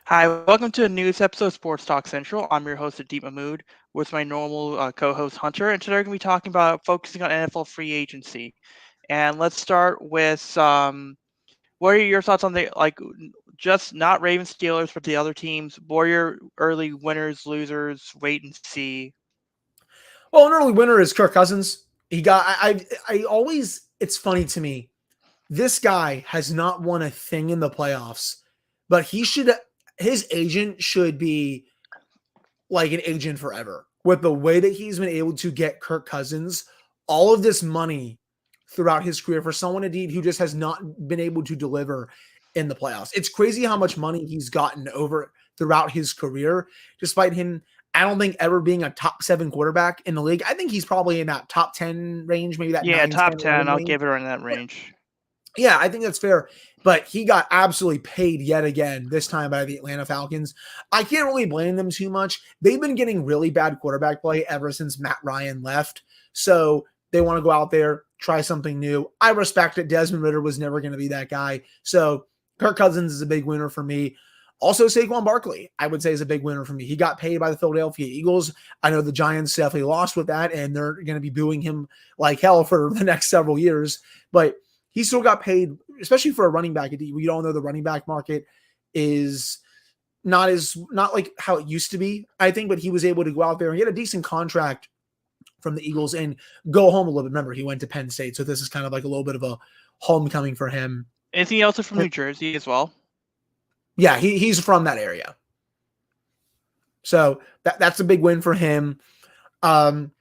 Hi, welcome to a news episode of Sports Talk Central. I'm your host, Adeep Mahmood, with my normal co-host Hunter, and today we're going to be talking about focusing on NFL free agency. And let's start with what are your thoughts on the just not Ravens, Steelers, but the other teams? What are your early winners, losers? Wait and see. Well, an early winner is Kirk Cousins. He got. I always. It's funny to me. This guy has not won a thing in the playoffs, but he should. His agent should be like an agent forever. With the way that he's been able to get Kirk Cousins all of this money throughout his career for someone indeed who just has not been able to deliver in the playoffs. It's crazy how much money he's gotten over throughout his career, despite him, I don't think ever being a top 7 quarterback in the league. I think he's probably in that top 10 range, maybe that Yeah, 9, top 10, 10. 11 I'll range. give it in that range. Yeah, I think that's fair. But he got absolutely paid yet again, this time by the Atlanta Falcons. I can't really blame them too much. They've been getting really bad quarterback play ever since Matt Ryan left. So they want to go out there, try something new. I respect it. Desmond Ritter was never going to be that guy. So Kirk Cousins is a big winner for me. Also, Saquon Barkley, I would say, is a big winner for me. He got paid by the Philadelphia Eagles. I know the Giants definitely lost with that, and they're going to be booing him like hell for the next several years. But he still got paid, especially for a running back. We all know the running back market is not like how it used to be, I think, but he was able to go out there and get a decent contract from the Eagles and go home a little bit. Remember, he went to Penn State, so this is kind of like a little bit of a homecoming for him. Is he also from New Jersey as well? Yeah, he's from that area, so that's a big win for him. Um,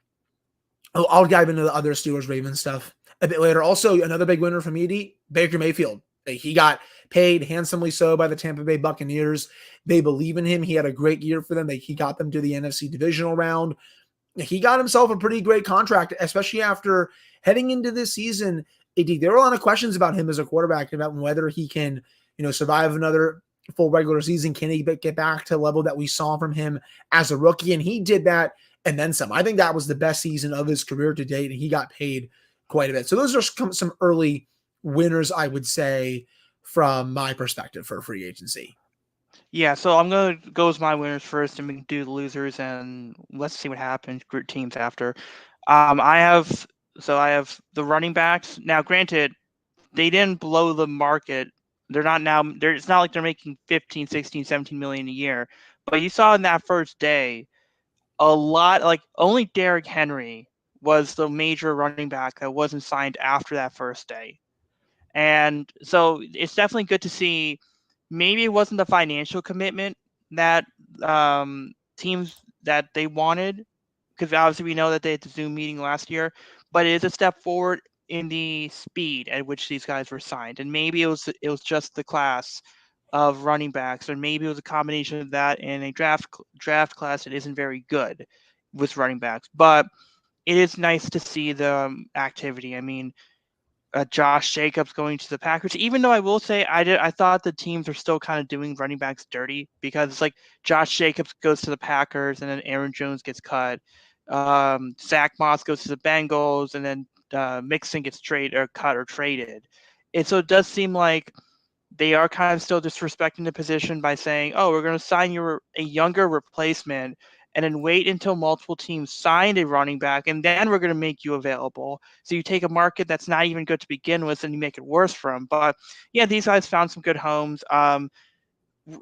I'll dive into the other Steelers Ravens stuff a bit later. Also, another big winner for me, Baker Mayfield. He got paid handsomely so by the Tampa Bay Buccaneers. They believe in him. He had a great year for them. He got them to the NFC divisional round. He got himself a pretty great contract, especially after heading into this season. There were a lot of questions about him as a quarterback, about whether he can, survive another full regular season. Can he get back to the level that we saw from him as a rookie? And he did that and then some. I think that was the best season of his career to date, and he got paid quite a bit. So those are some early winners, I would say, from my perspective for free agency. Yeah, so I'm gonna go with my winners first, and we can do the losers, and let's see what happens. Group teams after. I have I have the running backs. Now, granted, they didn't blow the market. They're not now. It's not like they're making 15, 16, 17 million a year. But you saw in that first day a lot. Like only Derrick Henry was the major running back that wasn't signed after that first day. And so it's definitely good to see. Maybe it wasn't the financial commitment that teams that they wanted, because obviously we know that they had the Zoom meeting last year, but it is a step forward in the speed at which these guys were signed. And maybe it was just the class of running backs, or maybe it was a combination of that and a draft class that isn't very good with running backs. But it is nice to see the activity. I mean, Josh Jacobs going to the Packers. Even though I will say I thought the teams are still kind of doing running backs dirty, because it's like Josh Jacobs goes to the Packers and then Aaron Jones gets cut. Zach Moss goes to the Bengals and then Mixon gets traded or cut or traded. And so it does seem like they are kind of still disrespecting the position by saying, "Oh, we're going to sign you a younger replacement, and then wait until multiple teams sign a running back, and then we're going to make you available." So you take a market that's not even good to begin with, and you make it worse for them. But yeah, these guys found some good homes.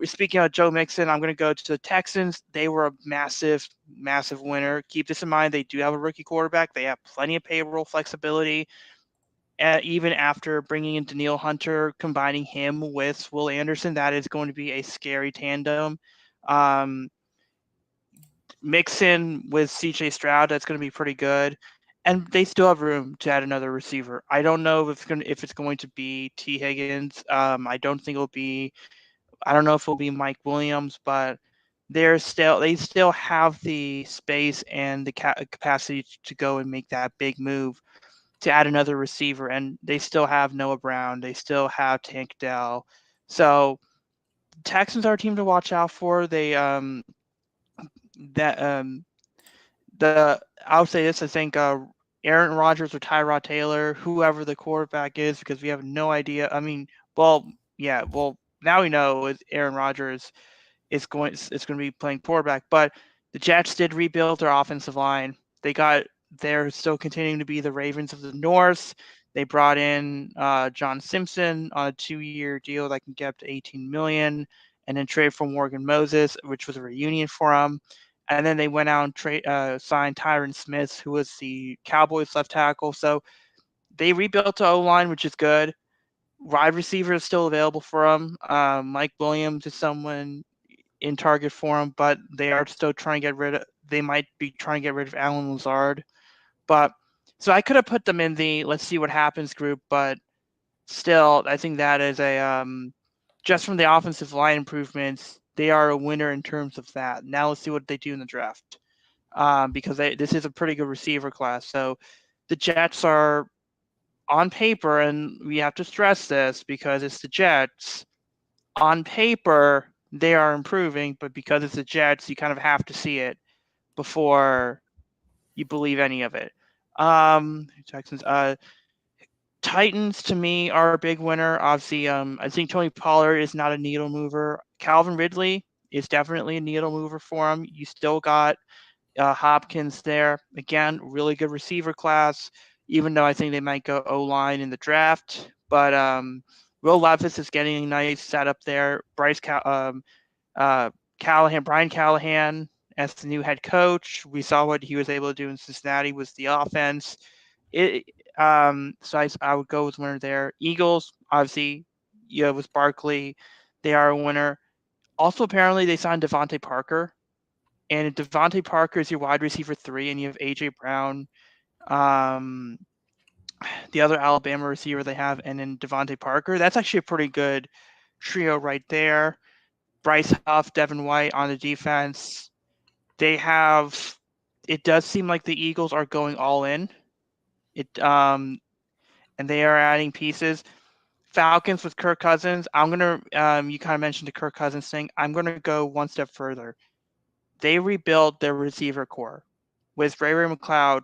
Speaking of Joe Mixon, I'm going to go to the Texans. They were a massive, massive winner. Keep this in mind: they do have a rookie quarterback. They have plenty of payroll flexibility, even after bringing in Daniil Hunter, combining him with Will Anderson, that is going to be a scary tandem. Um, Mixon with CJ Stroud, that's going to be pretty good. And they still have room to add another receiver. I don't know if it's going to be T Higgins. I don't think it'll be. I don't know if it'll be Mike Williams, but they still have the space and the capacity to go and make that big move to add another receiver, and they still have Noah Brown. They still have Tank Dell. So Texans are a team to watch out for. They that the I'll say this. I think Aaron Rodgers or Tyrod Taylor, whoever the quarterback is, because we have no idea. I mean, well, yeah, well now we know with Aaron Rodgers. it's going to be playing quarterback. But the Jets did rebuild their offensive line. They're still continuing to be the Ravens of the North. They brought in John Simpson on a 2-year deal that can get up to $18 million, and then trade for Morgan Moses, which was a reunion for him. And then they went out and signed Tyron Smith, who was the Cowboys left tackle. So they rebuilt the O-line, which is good. Wide receiver is still available for them. Mike Williams is someone in target for him, but they are still trying to get rid of. They might be trying to get rid of Alan Lazard. But so I could have put them in the let's see what happens group, but still, I think that is a just from the offensive line improvements, they are a winner in terms of that. Now let's see what they do in the draft, because this is a pretty good receiver class. So the Jets are on paper, and we have to stress this because it's the Jets. On paper, they are improving, but because it's the Jets, you kind of have to see it before you believe any of it. Texans, Titans to me are a big winner. Obviously, I think Tony Pollard is not a needle mover. Calvin Ridley is definitely a needle mover for him. You still got Hopkins there. Again, really good receiver class, even though I think they might go O-line in the draft. But Will Levis is getting a nice setup there. Brian Callahan as the new head coach. We saw what he was able to do in Cincinnati with the offense. So I would go with winner there. Eagles, obviously, with Barkley, they are a winner. Also, apparently, they signed Devontae Parker. And Devontae Parker is your wide receiver 3, and you have A.J. Brown, the other Alabama receiver they have, and then Devontae Parker. That's actually a pretty good trio right there. Bryce Huff, Devin White on the defense. It does seem like the Eagles are going all in. And they are adding pieces. Falcons with Kirk Cousins. I'm going to, you kind of mentioned the Kirk Cousins thing. I'm going to go one step further. They rebuilt their receiver core with Ray McCloud,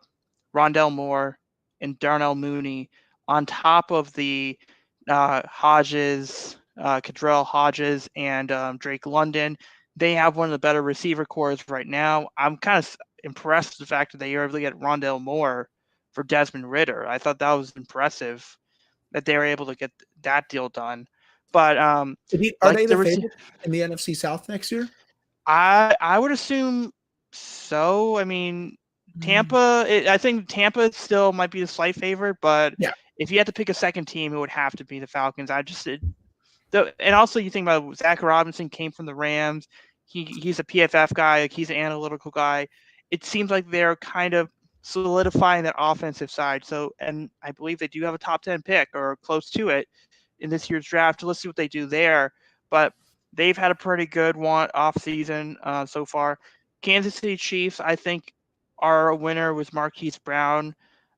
Rondell Moore, and Darnell Mooney on top of the Hodges, Cadrell Hodges, and Drake London. They have one of the better receiver cores right now. I'm kind of impressed with the fact that they were able to get Rondell Moore for Desmond Ridder. I thought that was impressive that they were able to get that deal done. But are they the favorite in the NFC South next year? I would assume so. I mean, Tampa. I think Tampa still might be the slight favorite, but if you had to pick a second team, it would have to be the Falcons. And also you think about Zach Robinson came from the Rams. He's a PFF guy. He's an analytical guy. It seems like they're kind of solidifying that offensive side. So, and I believe they do have a top 10 pick or close to it in this year's draft. So let's see what they do there. But they've had a pretty good off season so far. Kansas City Chiefs, I think, are a winner with Marquise Brown.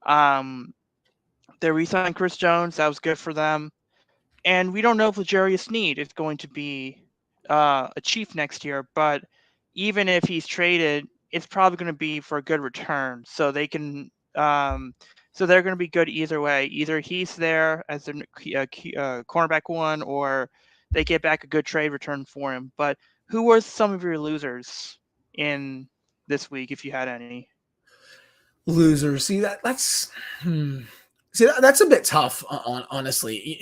They re-signed Chris Jones. That was good for them. And we don't know if L'Jarius Sneed is going to be a Chief next year. But even if he's traded, it's probably going to be for a good return. So they can so they're going to be good either way. Either he's there as the cornerback 1, or they get back a good trade return for him. But who were some of your losers in this week, if you had any? Losers. See, that's that's a bit tough, honestly.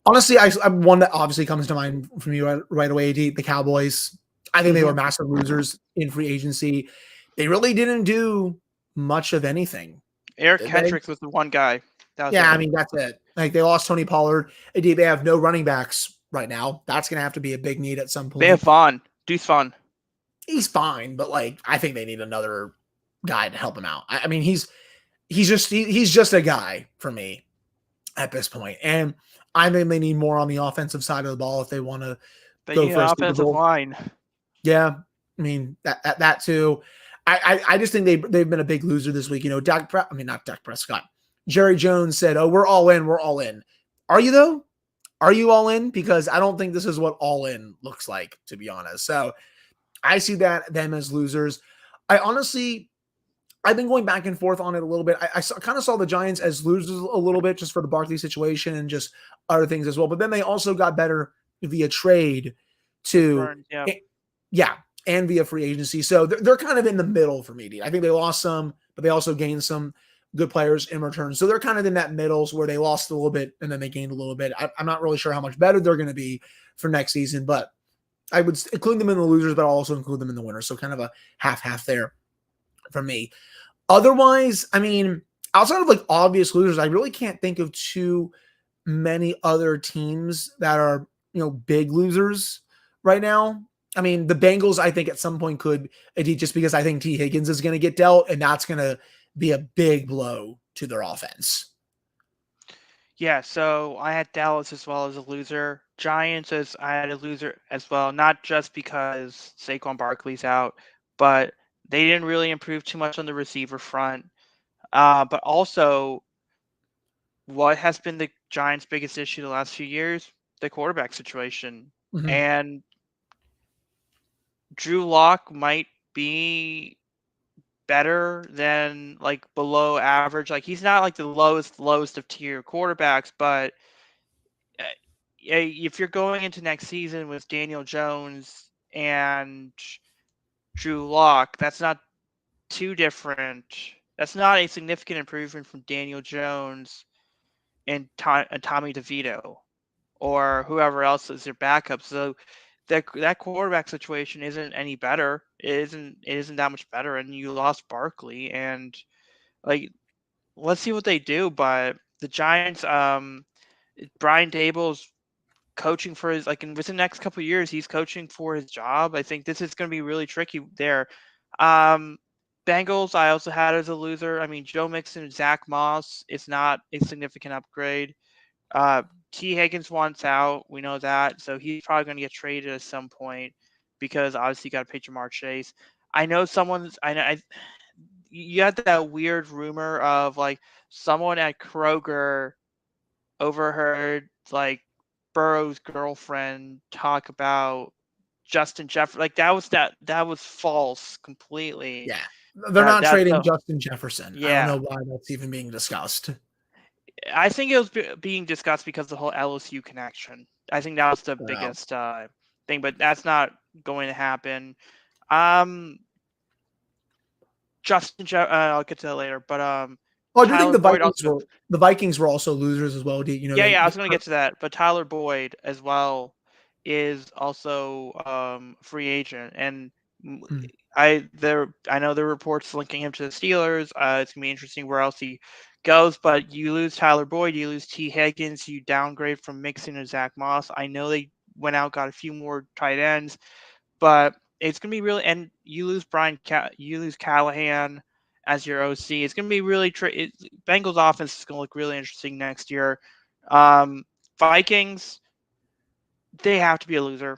Honestly, one that obviously comes to mind from you right away, the Cowboys. I think they were massive losers in free agency. They really didn't do much of anything. Eric Kendricks was the one guy. I mean, that's it. Like, they lost Tony Pollard. They have no running backs right now. That's going to have to be a big need at some point. They have Vaughn. Deuce Vaughn. He's fine, but I think they need another guy to help him out. I mean, he's just a guy for me at this point. And I think they need more on the offensive side of the ball if they want to go for an offensive line. Yeah, I mean that too. I just think they've been a big loser this week. Not Dak Prescott. Jerry Jones said, "Oh, we're all in. We're all in." Are you though? Are you all in? Because I don't think this is what all in looks like, to be honest. So I see them as losers. I've been going back and forth on it a little bit. I kind of saw the Giants as losers a little bit just for the Barkley situation and just other things as well. But then they also got better via trade to, Burns, yeah. yeah, and via free agency. So they're kind of in the middle for me. I think they lost some, but they also gained some good players in return. So they're kind of in that middles where they lost a little bit and then they gained a little bit. I'm not really sure how much better they're going to be for next season, but I would include them in the losers, but I'll also include them in the winners. So kind of a half there for me. Otherwise, I mean, outside of like obvious losers, I really can't think of too many other teams that are, big losers right now. I mean, the Bengals, I think at some point could, just because I think T. Higgins is going to get dealt, and that's going to be a big blow to their offense. Yeah, so I had Dallas as well as a loser. Giants as I had a loser as well, not just because Saquon Barkley's out, but they didn't really improve too much on the receiver front. But also, what has been the Giants' biggest issue the last few years? The quarterback situation. Mm-hmm. And Drew Lock might be better than like below average. Like he's not like the lowest of tier quarterbacks, but if you're going into next season with Daniel Jones and Drew Lock, that's not too different. That's not a significant improvement from Daniel Jones and Tommy DeVito or whoever else is their backup. So that quarterback situation isn't any better. It isn't that much better. And you lost Barkley, and like let's see what they do. But the Giants, Brian Dable's coaching for his within the next couple of years, he's coaching for his job. I think this is going to be really tricky there. Bengals, I also had as a loser. I mean, Joe Mixon and Zach Moss is not a significant upgrade. T. Higgins wants out. We know that. So he's probably going to get traded at some point because obviously you got to pay Jamar Chase. I know you had that weird rumor of like someone at Kroger overheard like Burrow's girlfriend talk about Justin Jefferson. Like that was false completely. Yeah. They're not trading so, Justin Jefferson. I don't yeah. know why that's even being discussed. I think it was being discussed because of the whole LSU connection. I think that was the Wow. biggest thing, but that's not going to happen. I'll get to that later, but Oh, I do think Tyler the Vikings were also losers as well. I was going to get to that, but Tyler Boyd as well is also free agent, and I know there are reports linking him to the Steelers. It's gonna be interesting where else he goes, but you lose Tyler Boyd, you lose T. Higgins, you downgrade from Mixon to Zach Moss. I know they went out, got a few more tight ends, but it's gonna be really, and you lose you lose Callahan as your OC. It's gonna be really Bengals offense is gonna look really interesting next year. Vikings, they have to be a loser.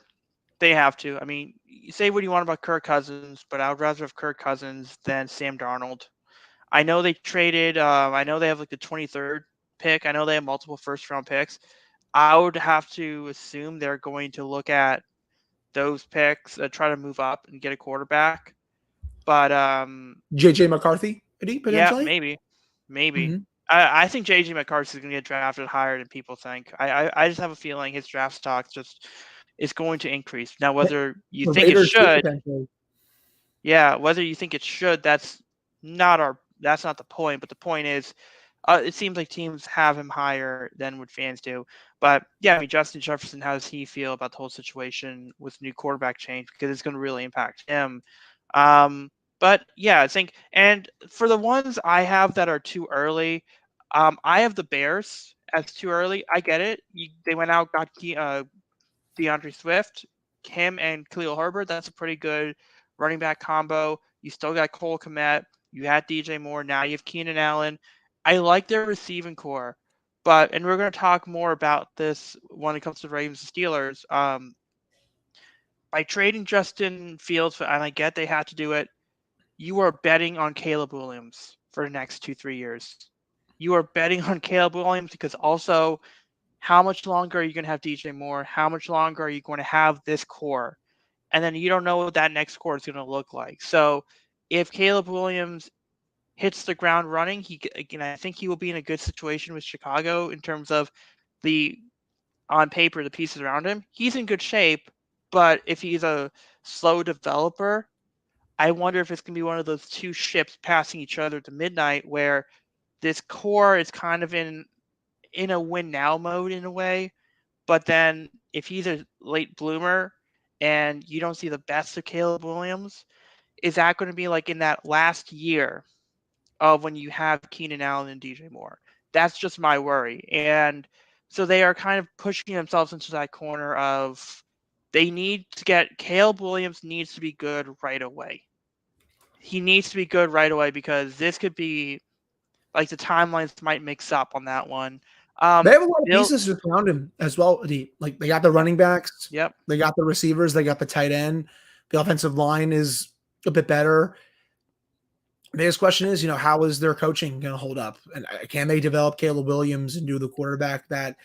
They have to. I mean, you say what you want about Kirk Cousins, but I would rather have Kirk Cousins than Sam Darnold. I know they traded. I know they have like the 23rd pick. I know they have multiple first-round picks. I would have to assume they're going to look at those picks, try to move up and get a quarterback. But JJ McCarthy, potentially. Yeah, maybe. Mm-hmm. I think JJ McCarthy is going to get drafted higher than people think. I just have a feeling his draft stock just is going to increase. Now, whether you think it should, whether you think it should, that's not the point. But the point is, it seems like teams have him higher than what fans do. But yeah, I mean, Justin Jefferson, how does he feel about the whole situation with new quarterback change? Because it's going to really impact him. But yeah, I think, and for the ones I have that are too early, I have the Bears as too early. I get it. They went out, got DeAndre Swift, him and Khalil Herbert. That's a pretty good running back combo. You still got Cole Kmet. You had DJ Moore. Now you have Keenan Allen. I like their receiving core, and we're going to talk more about this when it comes to Ravens and Steelers. By trading Justin Fields, and I get they had to do it, you are betting on Caleb Williams for the next 2-3 years. You are betting on Caleb Williams because also, how much longer are you going to have DJ Moore? How much longer are you going to have this core? And then you don't know what that next core is going to look like. So if Caleb Williams hits the ground running, I think he will be in a good situation with Chicago in terms of on paper, the pieces around him. He's in good shape, But if he's a slow developer, I wonder if it's going to be one of those two ships passing each other to midnight where this core is kind of in a win now mode in a way. But then if he's a late bloomer and you don't see the best of Caleb Williams, is that going to be like in that last year of when you have Keenan Allen and DJ Moore? That's just my worry. And so they are kind of pushing themselves into that corner of they need to get Caleb Williams needs to be good right away. He needs to be good right away because this could be like the timelines might mix up on that one. They have a lot of pieces around him as well. Like they got the running backs, Yep. They got the receivers, they got the tight end. The offensive line is a bit better. The biggest question is, how is their coaching going to hold up? And can they develop Caleb Williams and do the quarterback that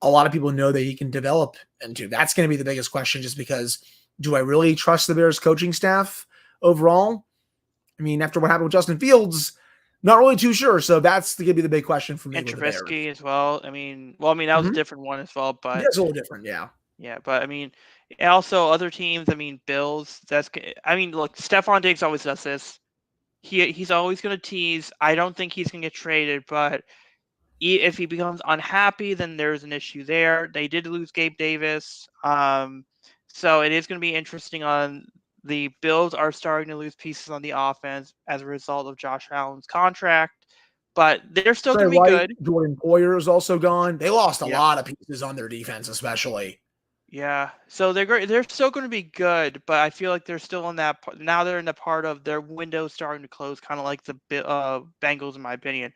a lot of people know that he can develop into? That's going to be the biggest question, just because do I really trust the Bears coaching staff overall? I mean, after what happened with Justin Fields, not really too sure. So that's going to be the big question for me. And Trubisky as well. I mean, that was a different one as well, but it's a little different. Yeah. Yeah. But I mean, and also other teams, I mean, Bills, look, Stephon Diggs always does this. He's always going to tease. I don't think he's going to get traded, but if he becomes unhappy, then there's an issue there. They did lose Gabe Davis. So it is going to be interesting on the Bills are starting to lose pieces on the offense as a result of Josh Allen's contract, but they're still going to be good. Jordan Poyer is also gone. They lost a lot of pieces on their defense, especially. Yeah, so they're still going to be good, but I feel like they're still in that. Now they're in the part of their window starting to close, kind of like the Bengals, in my opinion.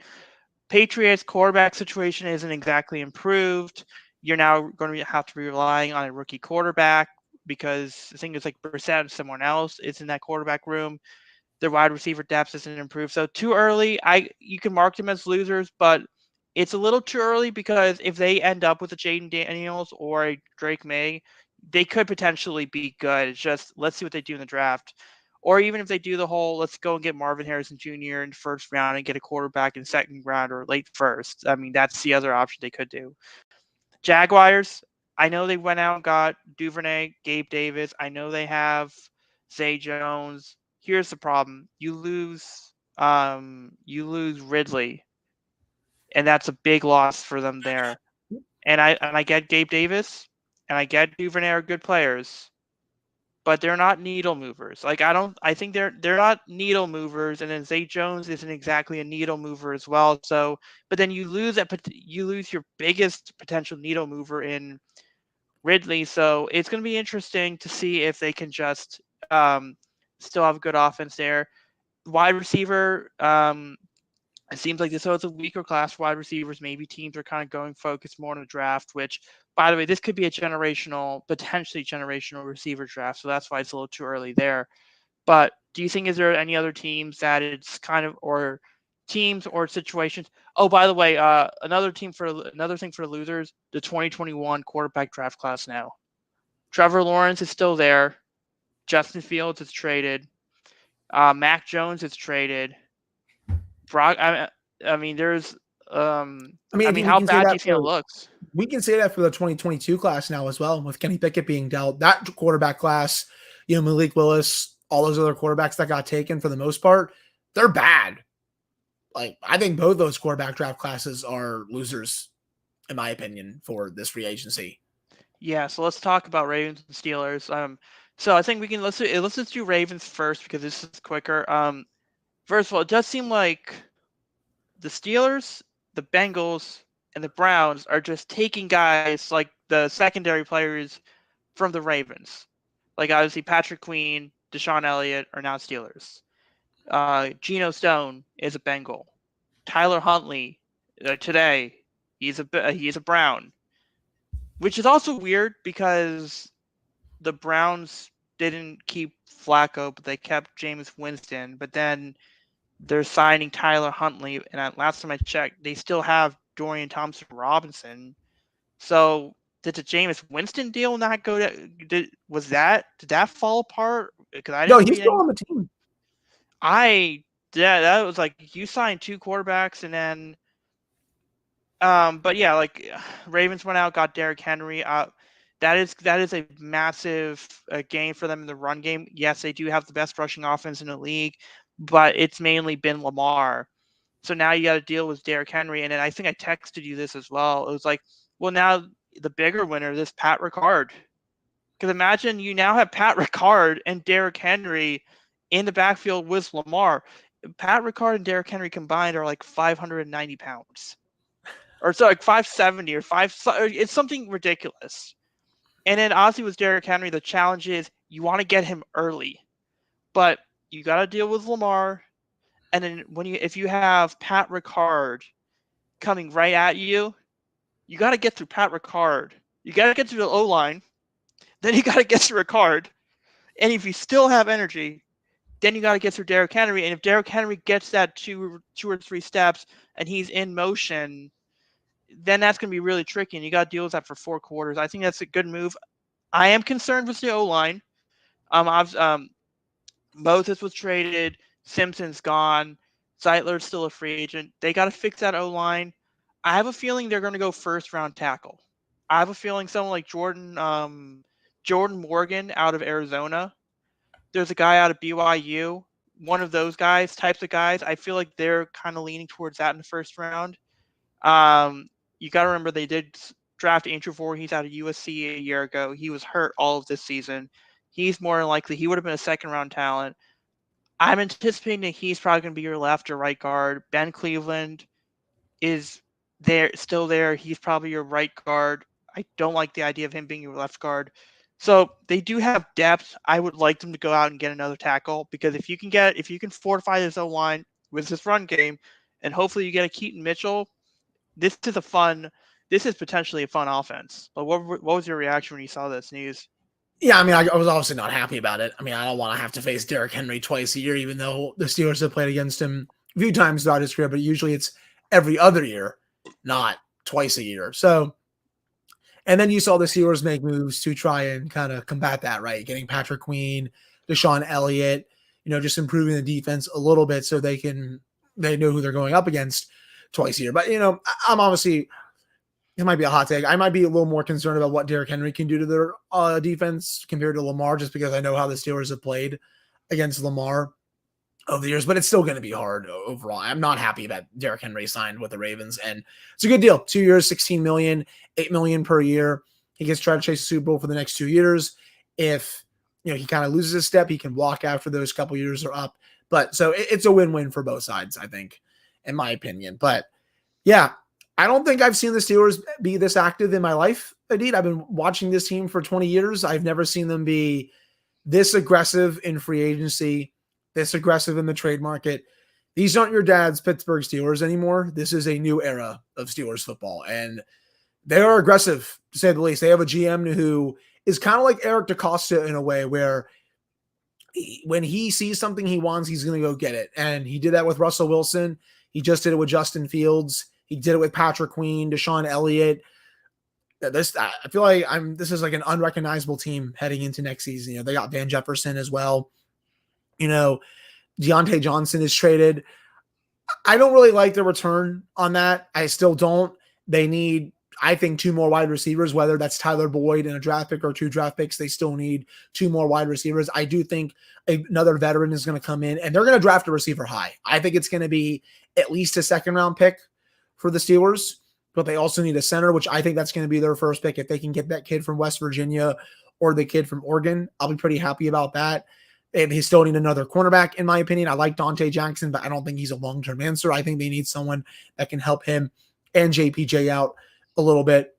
Patriots quarterback situation isn't exactly improved. You're now going to have to be relying on a rookie quarterback because the thing is, like, Brissett and someone else is in that quarterback room. Their wide receiver depth isn't improved, so too early. You can mark them as losers, but it's a little too early because if they end up with a Jaden Daniels or a Drake May, they could potentially be good. It's just let's see what they do in the draft. Or even if they do the whole, let's go and get Marvin Harrison Jr. in the first round and get a quarterback in second round or late first. I mean, that's the other option they could do. Jaguars, I know they went out and got Duvernay, Gabe Davis. I know they have Zay Jones. Here's the problem. You lose Ridley, and that's a big loss for them there. And I get Gabe Davis and I get Duvernay are good players, but they're not needle movers. Like I think they're not needle movers, and then Zay Jones isn't exactly a needle mover as well. So, but then you lose your biggest potential needle mover in Ridley. So it's going to be interesting to see if they can just still have a good offense there. Wide receiver, it seems like this was a weaker class wide receivers. Maybe teams are kind of going focused more on the draft, which, by the way, this could be a potentially generational receiver draft. So that's why it's a little too early there. But do you think, is there any other teams that it's kind of, or teams or situations? Oh, by the way, another thing for the losers, the 2021 quarterback draft class now. Trevor Lawrence is still there. Justin Fields is traded. Mac Jones is traded. Brock, I mean, there's, how bad do you feel it looks? We can say that for the 2022 class now as well, with Kenny Pickett being dealt. That quarterback class, Malik Willis, all those other quarterbacks that got taken, for the most part, they're bad. Like, I think both those quarterback draft classes are losers, in my opinion, for this free agency. Yeah, so let's talk about Ravens and Steelers. So I think let's just do Ravens first because this is quicker. First of all, it does seem like the Steelers, the Bengals, and the Browns are just taking guys like the secondary players from the Ravens. Like, obviously, Patrick Queen, Deshaun Elliott are now Steelers. Geno Stone is a Bengal. Tyler Huntley, today, he's a Brown. Which is also weird because the Browns didn't keep Flacco, but they kept Jameis Winston. But then they're signing Tyler Huntley, and last time I checked, they still have Dorian Thompson-Robinson. So did the Jameis Winston deal not go to? Did that fall apart? Because he's still on the team. That was like you signed two quarterbacks, and then, but yeah, like Ravens went out, got Derrick Henry. That is a massive gain for them in the run game. Yes, they do have the best rushing offense in the league, but it's mainly been Lamar. So now you got to deal with Derrick Henry. And then I think I texted you this as well. It was like, well, now the bigger winner is Pat Ricard. Because imagine you now have Pat Ricard and Derrick Henry in the backfield with Lamar. Pat Ricard and Derrick Henry combined are like 590 pounds. Or so like 570 or 5. It's something ridiculous. And then obviously with Derrick Henry, the challenge is you want to get him early. But you got to deal with Lamar. And then if you have Pat Ricard coming right at you, you got to get through Pat Ricard. You got to get through the O-line. Then you got to get through Ricard. And if you still have energy, then you got to get through Derrick Henry. And if Derrick Henry gets that two or three steps and he's in motion, then that's going to be really tricky. And you got to deal with that for 4 quarters. I think that's a good move. I am concerned with the O-line. Moses was traded. Simpson's gone. Zeitler's still a free agent. They got to fix that O-line. I have a feeling they're going to go first-round tackle. I have a feeling someone like Jordan Morgan out of Arizona. There's a guy out of BYU. One of those types of guys. I feel like they're kind of leaning towards that in the first round. You got to remember they did draft Andrew Voorhees out of USC a year ago. He was hurt all of this season. He's more than likely, he would have been a second-round talent. I'm anticipating that he's probably going to be your left or right guard. Ben Cleveland is still there. He's probably your right guard. I don't like the idea of him being your left guard. So they do have depth. I would like them to go out and get another tackle because if you can fortify this O-line with this run game, and hopefully you get a Keaton Mitchell, this is potentially a fun offense. But what was your reaction when you saw this news? Yeah, I mean, I was obviously not happy about it. I mean, I don't want to have to face Derrick Henry twice a year, even though the Steelers have played against him a few times throughout his career, but usually it's every other year, not twice a year. So, and then you saw the Steelers make moves to try and kind of combat that, right? Getting Patrick Queen, Deshaun Elliott, just improving the defense a little bit so they know who they're going up against twice a year. But, I'm obviously, it might be a hot take. I might be a little more concerned about what Derrick Henry can do to their defense compared to Lamar, just because I know how the Steelers have played against Lamar over the years, but it's still going to be hard overall. I'm not happy that Derrick Henry signed with the Ravens, and it's a good deal. 2 years, $16 million, $8 million per year. He gets to try to chase the Super Bowl for the next 2 years. If he kind of loses a step, he can walk after those couple years are up. But so it's a win-win for both sides, I think, in my opinion. But yeah, I don't think I've seen the Steelers be this active in my life, Adit. I've been watching this team for 20 years. I've never seen them be this aggressive in free agency, this aggressive in the trade market. These aren't your dad's Pittsburgh Steelers anymore. This is a new era of Steelers football, and they are aggressive, to say the least. They have a GM who is kind of like Eric DeCosta in a way, where when he sees something he wants, he's going to go get it. And he did that with Russell Wilson. He just did it with Justin Fields. He did it with Patrick Queen, Deshaun Elliott. I feel like this is like an unrecognizable team heading into next season. They got Van Jefferson as well. Deontay Johnson is traded. I don't really like the return on that. I still don't. They need, I think, 2 more wide receivers, whether that's Tyler Boyd in a draft pick or 2 draft picks. They still need 2 more wide receivers. I do think another veteran is going to come in, and they're going to draft a receiver high. I think it's going to be at least a 2nd-round pick for the Steelers, but they also need a center, which I think that's going to be their first pick. If they can get that kid from West Virginia or the kid from Oregon, I'll be pretty happy about that. They still need another cornerback, in my opinion. I like Dante Jackson, but I don't think he's a long-term answer. I think they need someone that can help him and JPJ out a little bit.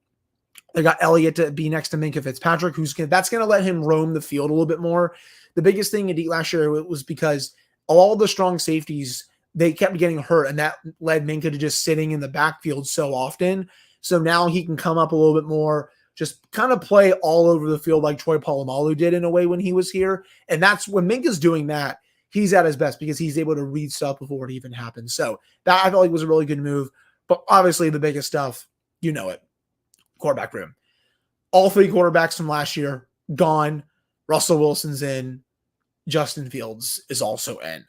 They got Elliott to be next to Minkah Fitzpatrick, that's going to let him roam the field a little bit more. The biggest thing in last year was because all the strong safeties, they kept getting hurt, and that led Minkah to just sitting in the backfield so often. So now he can come up a little bit more, just kind of play all over the field like Troy Polamalu did in a way when he was here. And that's when Minkah's doing that, he's at his best because he's able to read stuff before it even happens. So that I felt like was a really good move. But obviously the biggest stuff, quarterback room. All 3 quarterbacks from last year gone. Russell Wilson's in. Justin Fields is also in.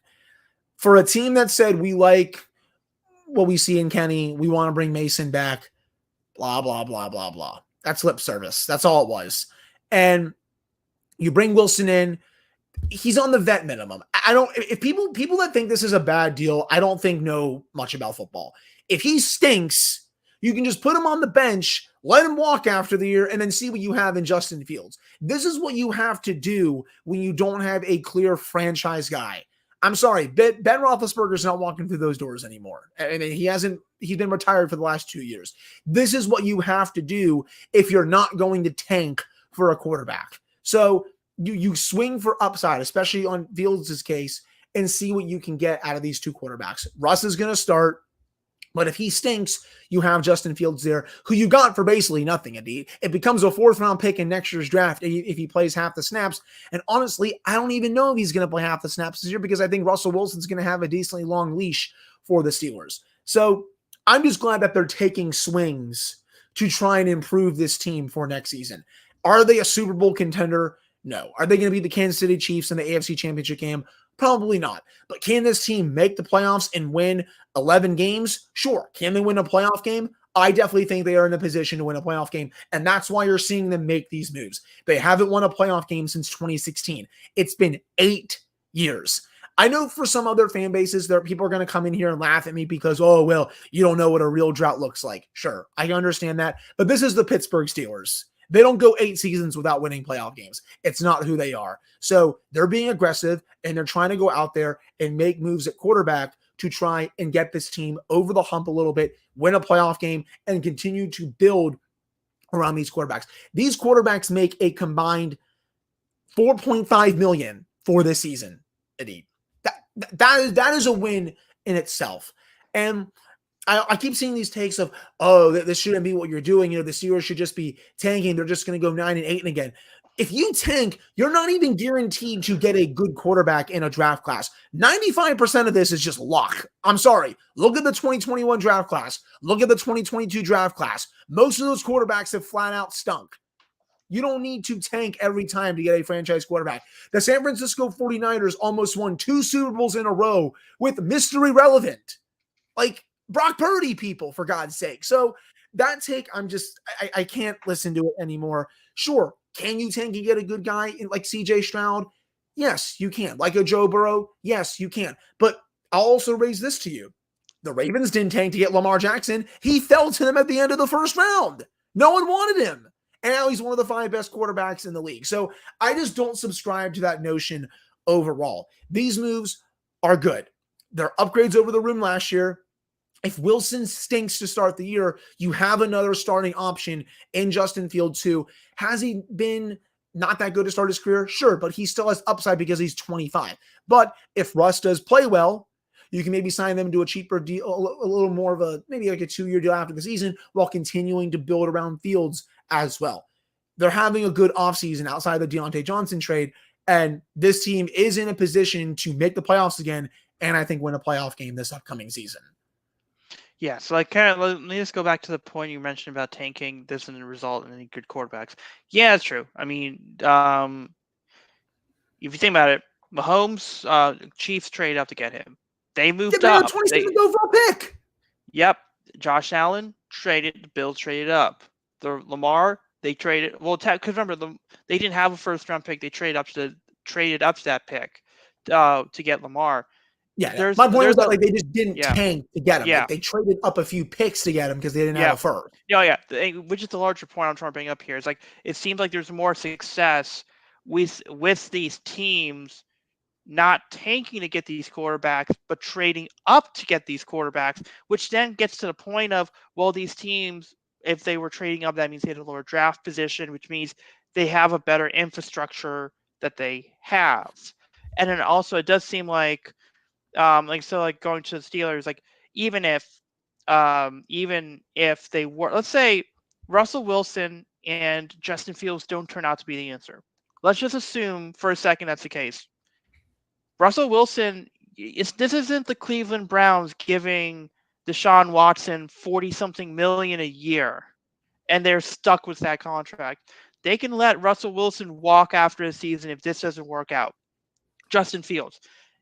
For a team that said we like what we see in Kenny, we want to bring Mason back, blah, blah, blah, blah, blah. That's lip service. That's all it was. And you bring Wilson in. He's on the vet minimum. I don't. If people that think this is a bad deal, I don't think know much about football. If he stinks, you can just put him on the bench, let him walk after the year, and then see what you have in Justin Fields. This is what you have to do when you don't have a clear franchise guy. I'm sorry, Ben Roethlisberger's not walking through those doors anymore. I mean, he's been retired for the last 2 years. This is what you have to do if you're not going to tank for a quarterback. So you swing for upside, especially on Fields' case, and see what you can get out of these two quarterbacks. Russ is going to start, but if he stinks, you have Justin Fields there, who you got for basically nothing, indeed. It becomes a 4th-round pick in next year's draft if he plays half the snaps. And honestly, I don't even know if he's going to play half the snaps this year because I think Russell Wilson's going to have a decently long leash for the Steelers. So I'm just glad that they're taking swings to try and improve this team for next season. Are they a Super Bowl contender? No. Are they going to be the Kansas City Chiefs in the AFC Championship game? Probably not. But can this team make the playoffs and win 11 games? Sure. Can they win a playoff game? I definitely think they are in a position to win a playoff game, and that's why you're seeing them make these moves. They haven't won a playoff game since 2016. It's been 8 years. I know for some other fan bases, people are going to come in here and laugh at me because, oh, well, you don't know what a real drought looks like. Sure, I understand that. But this is the Pittsburgh Steelers. They don't go 8 seasons without winning playoff games. It's not who they are. So they're being aggressive, and they're trying to go out there and make moves at quarterback to try and get this team over the hump a little bit, win a playoff game, and continue to build around these quarterbacks. These quarterbacks make a combined $4.5 million for this season, Eddie. That is a win in itself. And I keep seeing these takes of, oh, this shouldn't be what you're doing. The Steelers should just be tanking. They're just going to go 9-8 again. If you tank, you're not even guaranteed to get a good quarterback in a draft class. 95% of this is just luck. I'm sorry. Look at the 2021 draft class. Look at the 2022 draft class. Most of those quarterbacks have flat out stunk. You don't need to tank every time to get a franchise quarterback. The San Francisco 49ers almost won 2 Super Bowls in a row with Mr. Irrelevant. Like Brock Purdy, people, for God's sake. So that take, I can't listen to it anymore. Sure, can you tank and get a good guy like CJ Stroud? Yes, you can. Like a Joe Burrow? Yes, you can. But I'll also raise this to you. The Ravens didn't tank to get Lamar Jackson. He fell to them at the end of the first round. No one wanted him. And now he's one of the 5 best quarterbacks in the league. So I just don't subscribe to that notion overall. These moves are good. They're upgrades over the room last year. If Wilson stinks to start the year, you have another starting option in Justin Fields who, has he been not that good to start his career? Sure, but he still has upside because he's 25. But if Russ does play well, you can maybe sign them to a cheaper deal, a little more of maybe like a 2-year deal after the season while continuing to build around Fields as well. They're having a good offseason outside of the Deontay Johnson trade, and this team is in a position to make the playoffs again and I think win a playoff game this upcoming season. Yeah, so let me just go back to the point you mentioned about tanking. This doesn't result in any good quarterbacks. Yeah, it's true. I mean, if you think about it, Mahomes, Chiefs traded up to get him. They moved up. 27th overall pick. Yep. Josh Allen traded. The Bills traded up. The Lamar, they traded. Well, because remember, they didn't have a 1st-round pick. They traded up to that pick to get Lamar. Yeah, my point was that they just didn't tank to get him. Yeah. Like, they traded up a few picks to get him because they didn't have a first. Yeah. Which is the larger point I'm trying to bring up here. It's like it seems like there's more success with these teams not tanking to get these quarterbacks, but trading up to get these quarterbacks, which then gets to the point of, well, these teams, if they were trading up, that means they had a lower draft position, which means they have a better infrastructure that they have. And then also it does seem like going to the Steelers, like even if they were, let's say Russell Wilson and Justin Fields don't turn out to be the answer. Let's just assume for a second that's the case. Russell Wilson, this isn't the Cleveland Browns giving Deshaun Watson 40-something million a year, and they're stuck with that contract. They can let Russell Wilson walk after the season if this doesn't work out. Justin Fields,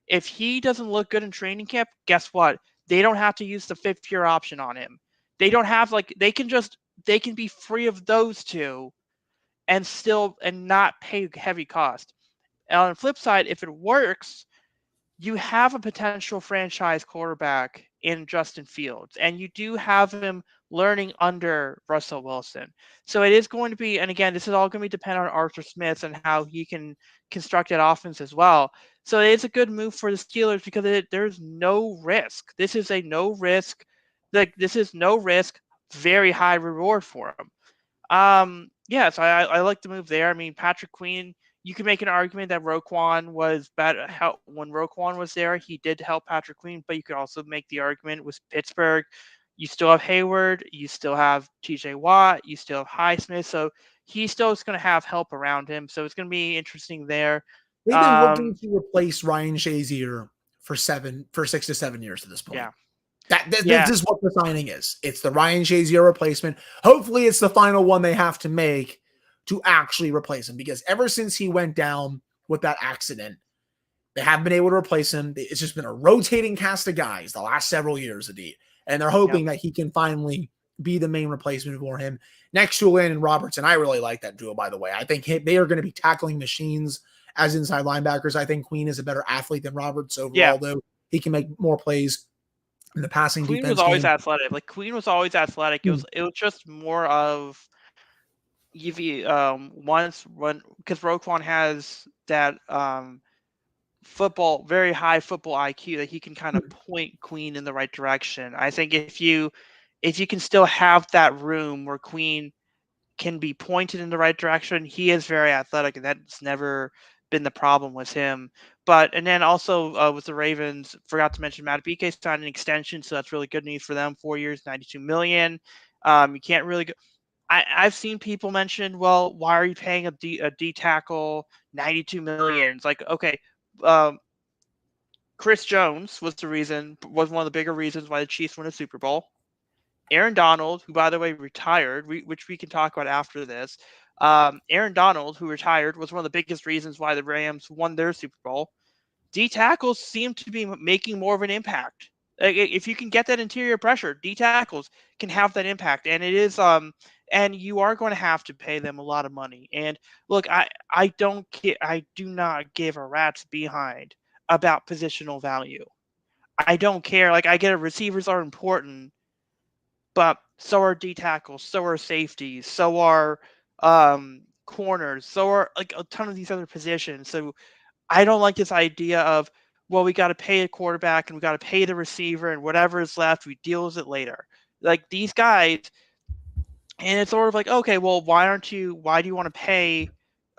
if he doesn't look good in training camp, guess what? They don't have to use the 5th-year option on him. They don't have they can just they can be free of those two and not pay heavy cost. And on the flip side, if it works, you have a potential franchise quarterback in Justin Fields, and you do have him learning under Russell Wilson. So it is going to be, and again, this is all going to be dependent on Arthur Smith and how he can construct that offense as well. So it is a good move for the Steelers because there's no risk. This is a no risk, this is no risk, very high reward for him. Yeah, so I like the move there. I mean, Patrick Queen, you can make an argument that Roquan was better. When Roquan was there, he did help Patrick Queen, but you could also make the argument with Pittsburgh. You still have Hayward, you still have TJ Watt, you still have Highsmith, so he still is going to have help around him. So it's going to be interesting there. They've been looking to replace Ryan Shazier for 6 to 7 years at this point. Yeah. This is what the signing is. It's the Ryan Shazier replacement. Hopefully, it's the final one they have to make to actually replace him, because ever since he went down with that accident, they haven't been able to replace him. It's just been a rotating cast of guys the last several years, indeed. And they're hoping that he can finally be the main replacement for him. Next to Landon Robertson, I really like that duo, by the way. I think they are going to be tackling machines as inside linebackers. I think Queen is a better athlete than Roberts overall, though. He can make more plays in the passing defense. Queen was always athletic. Like, Queen was always athletic. It was just more of because Roquan has that very high football IQ that he can kind of point Queen in the right direction. I think if you can still have that room where Queen can be pointed in the right direction, he is very athletic, and that's never been the problem with him. And then also with the Ravens, forgot to mention Matt BK signed an extension, so that's really good news for them. 4 years, $92 million. You can't really go. I've seen people mention, well, why are you paying a D tackle $92 million? It's like, okay, Chris Jones was one of the bigger reasons why the Chiefs won a Super Bowl. Aaron Donald, who, by the way, retired, which we can talk about after this. Aaron Donald, who retired, was one of the biggest reasons why the Rams won their Super Bowl. D tackles seem to be making more of an impact. If you can get that interior pressure, D tackles can have that impact, and it is and you are going to have to pay them a lot of money. And look, I do not give a rat's behind about positional value. I don't care. Like, I get it, receivers are important, but so are D tackles, so are safeties, so are corners, so are like a ton of these other positions. So I don't like this idea of, well, we got to pay a quarterback and we got to pay the receiver, and whatever is left, we deal with it later. Like, these guys, and it's sort of like, okay, well, why do you want to pay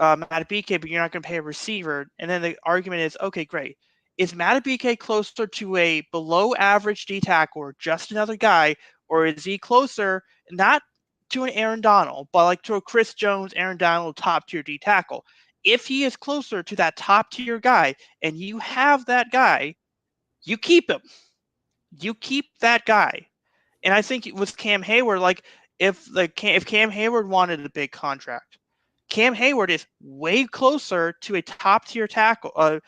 Madubuike, but you're not going to pay a receiver? And then the argument is, okay, great. Is Madubuike closer to a below average D tackle or just another guy, or is he closer not to an Aaron Donald, but like to a Chris Jones, Aaron Donald top tier D tackle? If he is closer to that top tier guy and you have that guy, you keep him. You keep that guy. And I think with Cam Hayward, like, if Cam Hayward wanted a big contract, Cam Hayward is way closer to a top tier tackle,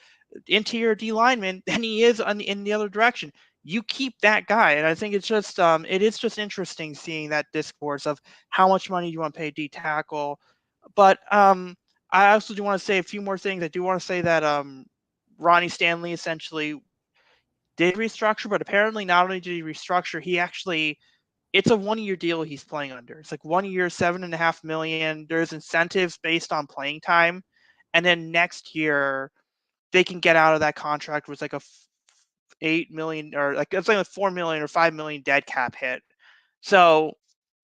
interior D lineman than he is in the other direction. You keep that guy, and I think it's just it is just interesting seeing that discourse of how much money you want to pay D tackle. But I also do want to say a few more things. I do want to say that Ronnie Stanley essentially did restructure, but apparently not only did he restructure, he actually, it's a 1 year deal he's playing under. It's like 1 year, $7.5 million. There's incentives based on playing time, and then next year they can get out of that contract with like a $8 million, or like it's like a $4 million or $5 million dead cap hit. So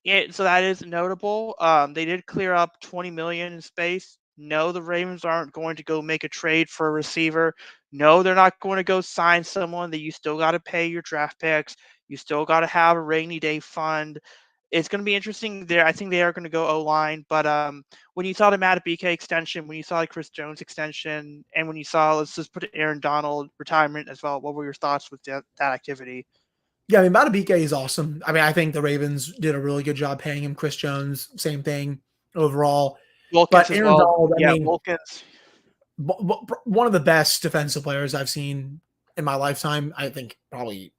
that is notable. They did clear up $20 million in space. No, the Ravens aren't going to go make a trade for a receiver. No, they're not going to go sign someone that you still got to pay your draft picks. You still got to have a rainy day fund. It's going to be interesting there. I think they are going to go O-line. But when you saw the Madubuike extension, when you saw the Chris Jones extension, and when you saw, let's just put Aaron Donald retirement as well, what were your thoughts with that activity? Yeah, I mean, Madubuike is awesome. I mean, I think the Ravens did a really good job paying him. Chris Jones, same thing overall. Wilkins but Aaron Donald, I mean, Wilkins, one of the best defensive players I've seen in my lifetime. I think probably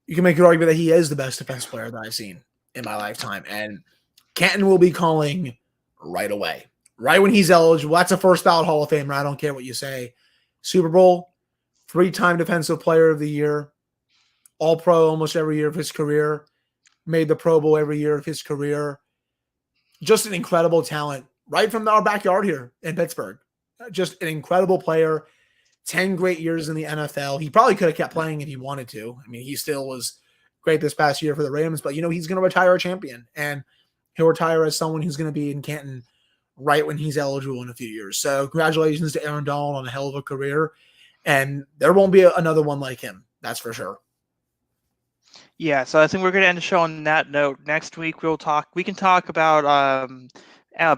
you can make an argument that he is the best defensive player that I've seen. in my lifetime. And Canton will be calling right away, right when he's eligible. That's a first ballot Hall of Famer. I don't care what you say. Super Bowl, 3-time Defensive Player of the Year, All Pro almost every year of his career, made the Pro Bowl every year of his career. Just an incredible talent right from our backyard here in Pittsburgh. Just an incredible player. 10 great years in the NFL. He probably could have kept playing if he wanted to. I mean, he still was great this past year for the Rams, but he's going to retire a champion, and he'll retire as someone who's going to be in Canton right when he's eligible in a few years. So congratulations to Aaron Donald on a hell of a career, and there won't be another one like him. That's for sure. Yeah, so I think we're going to end the show on that note. Next week we can talk about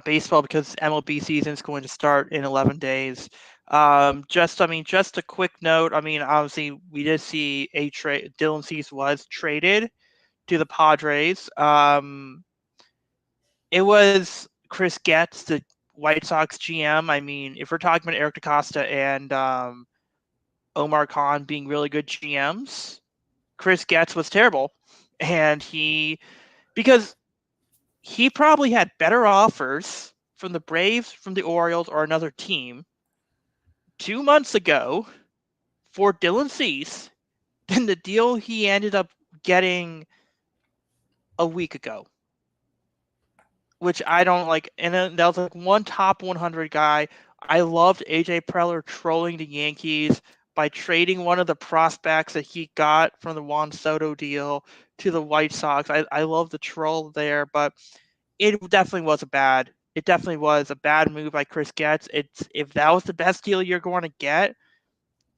baseball because MLB season is going to start in 11 days. Just a quick note. Obviously we did see Dylan Cease was traded to the Padres. It was Chris Getz, the White Sox GM. If we're talking about Eric DaCosta and Omar Khan being really good GMs, Chris Getz was terrible. And because he probably had better offers from the Braves, from the Orioles, or another team 2 months ago for Dylan Cease than the deal he ended up getting a week ago, which I don't like. And then that was like one top 100 guy. I loved AJ Preller trolling the Yankees by trading one of the prospects that he got from the Juan Soto deal to the White Sox. I love the troll there, but it definitely was a bad move by Chris Getz. If that was the best deal you're going to get,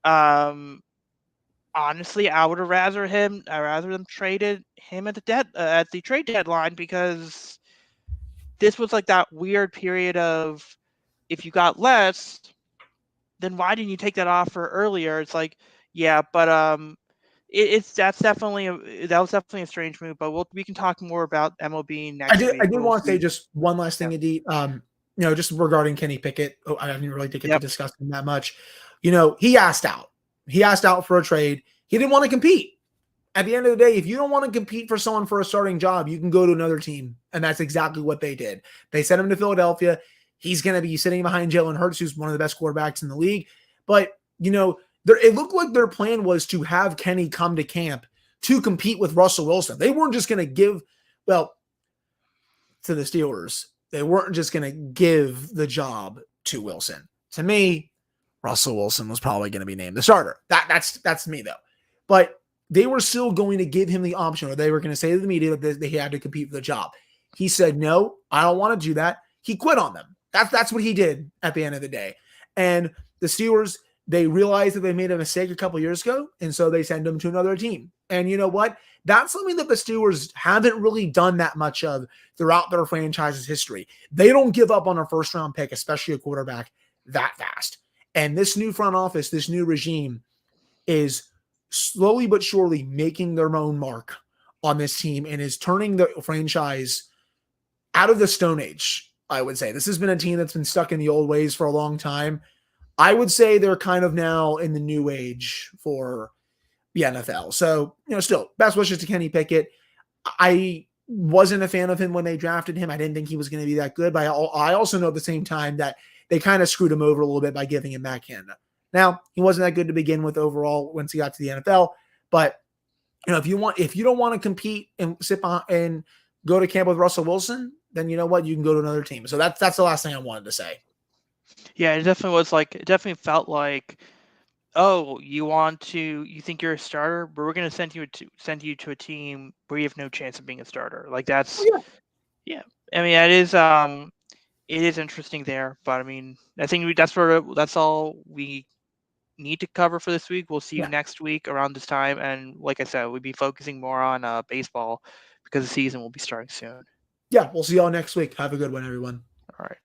honestly, I would have rather them traded him at the trade deadline, because this was like that weird period of, if you got less, then why didn't you take that offer earlier? It's like, yeah, but that was definitely a strange move. But we can talk more about MLB next week. I did want to say just one last thing, Adit. Just regarding Kenny Pickett. I didn't really get to discuss him that much. He asked out. He asked out for a trade. He didn't want to compete. At the end of the day, if you don't want to compete for someone for a starting job, you can go to another team. And that's exactly what they did. They sent him to Philadelphia. He's going to be sitting behind Jalen Hurts, who's one of the best quarterbacks in the league. But, it looked like their plan was to have Kenny come to camp to compete with Russell Wilson. They weren't just going to give, to the Steelers, they weren't just going to give the job to Wilson. To me, Russell Wilson was probably going to be named the starter. That's me, though. But they were still going to give him the option, or they were going to say to the media that they had to compete for the job. He said, no, I don't want to do that. He quit on them. That's what he did at the end of the day. And the Steelers, they realized that they made a mistake a couple years ago, and so they send him to another team. And you know what? That's something that the Steelers haven't really done that much of throughout their franchise's history. They don't give up on a first-round pick, especially a quarterback, that fast. And this new front office, this new regime is slowly but surely making their own mark on this team and is turning the franchise out of the Stone Age, I would say. This has been a team that's been stuck in the old ways for a long time. I would say they're kind of now in the new age for the NFL. So, still, best wishes to Kenny Pickett. I wasn't a fan of him when they drafted him. I didn't think he was going to be that good, but I also know at the same time that they kind of screwed him over a little bit by giving him Matt Canada. Now, he wasn't that good to begin with overall once he got to the NFL, but if you don't want to compete and sit behind and go to camp with Russell Wilson, then you know what? You can go to another team. So that's the last thing I wanted to say. Yeah, it definitely felt like, oh, you think you're a starter, but we're going to send you to a team where you have no chance of being a starter. Like that's, yeah. It is interesting there, but I think that's all we need to cover for this week. We'll see you next week around this time, and like I said, we'll be focusing more on baseball because the season will be starting soon. Yeah, we'll see y'all next week. Have a good one, everyone. All right.